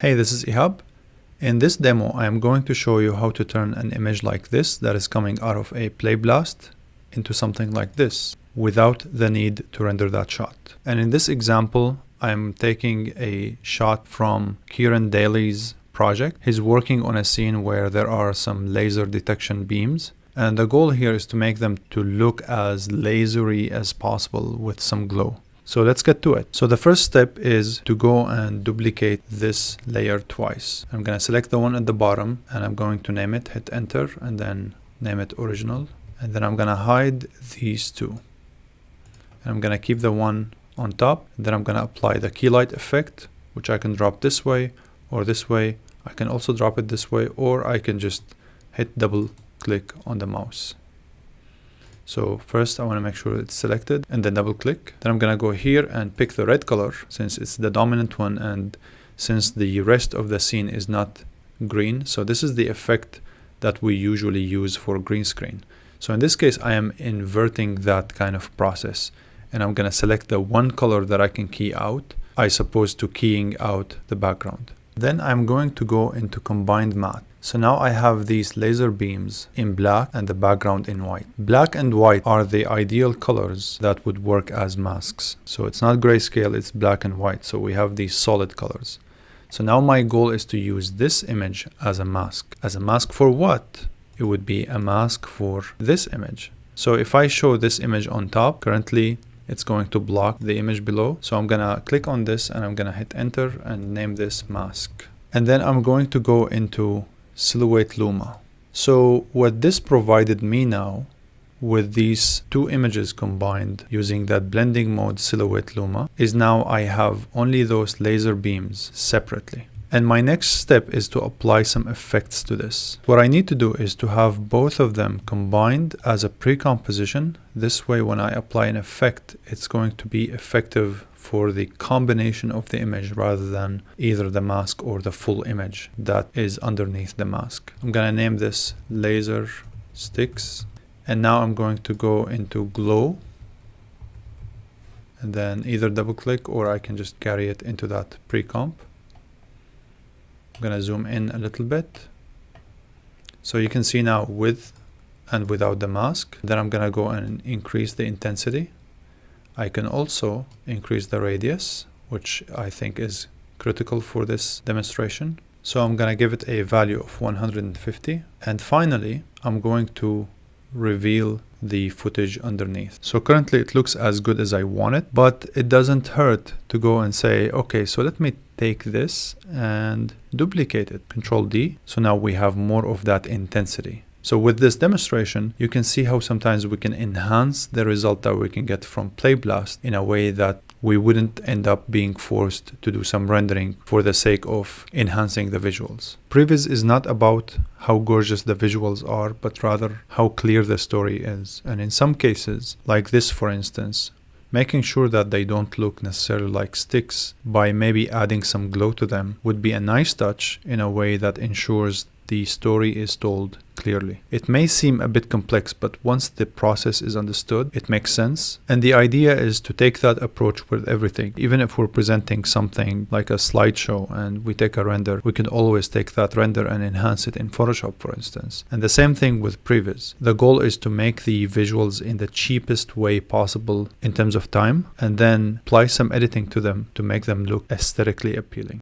Hey, this is Ihab. In this demo, I am going to show you how to turn an image like this that is coming out of a Playblast into something like this without the need to render that shot. And in this example, I'm taking a shot from Kieran Daly's project. He's working on a scene where there are some laser detection beams. And the goal here is to make them to look as lasery as possible with some glow. So let's get to it. So the first step is to go and duplicate this layer twice. I'm going to select the one at the bottom and I'm going to name it, hit enter, and then name it original. And then I'm going to hide these two. And I'm going to keep the one on top. And then I'm going to apply the key light effect, which I can drop this way or this way. I can also drop it this way, or I can just hit double click on the mouse. So first I want to make sure it's selected and then double click. Then I'm going to go here and pick the red color since it's the dominant one and since the rest of the scene is not green. So this is the effect that we usually use for green screen. So in this case, I am inverting that kind of process and I'm going to select the one color that I can key out, as opposed to keying out the background. Then I'm going to go into combined matte. So now I have these laser beams in black and the background in white. Black and white are the ideal colors that would work as masks. So it's not grayscale, it's black and white. So we have these solid colors. So now my goal is to use this image as a mask. As a mask for what? It would be a mask for this image. So if I show this image on top, currently it's going to block the image below. So I'm gonna click on this and I'm gonna hit enter and name this mask. And then I'm going to go into Silhouette Luma. So what this provided me now with these two images combined using that blending mode Silhouette Luma is now I have only those laser beams separately. And my next step is to apply some effects to this. What I need to do is to have both of them combined as a pre-composition. This way, when I apply an effect, it's going to be effective for the combination of the image rather than either the mask or the full image that is underneath the mask. I'm going to name this laser sticks. And now I'm going to go into glow and then either double click or I can just carry it into that pre-comp. I'm going to zoom in a little bit. So you can see now with and without the mask. Then I'm going to go and increase the intensity. I can also increase the radius, which I think is critical for this demonstration. So I'm going to give it a value of 150. And finally, I'm going to reveal the footage underneath. So currently it looks as good as I want it, but it doesn't hurt to go and say, okay, so let me take this and duplicate it. Control D. So now we have more of that intensity. So with this demonstration, you can see how sometimes we can enhance the result that we can get from Playblast in a way that we wouldn't end up being forced to do some rendering for the sake of enhancing the visuals. Pre-Viz is not about how gorgeous the visuals are, but rather how clear the story is. And in some cases, like this for instance, making sure that they don't look necessarily like sticks by maybe adding some glow to them would be a nice touch in a way that ensures the story is told clearly. It may seem a bit complex, but once the process is understood, it makes sense. And the idea is to take that approach with everything. Even if we're presenting something like a slideshow and we take a render, we can always take that render and enhance it in Photoshop, for instance. And the same thing with Pre-Viz. The goal is to make the visuals in the cheapest way possible in terms of time, and then apply some editing to them to make them look aesthetically appealing.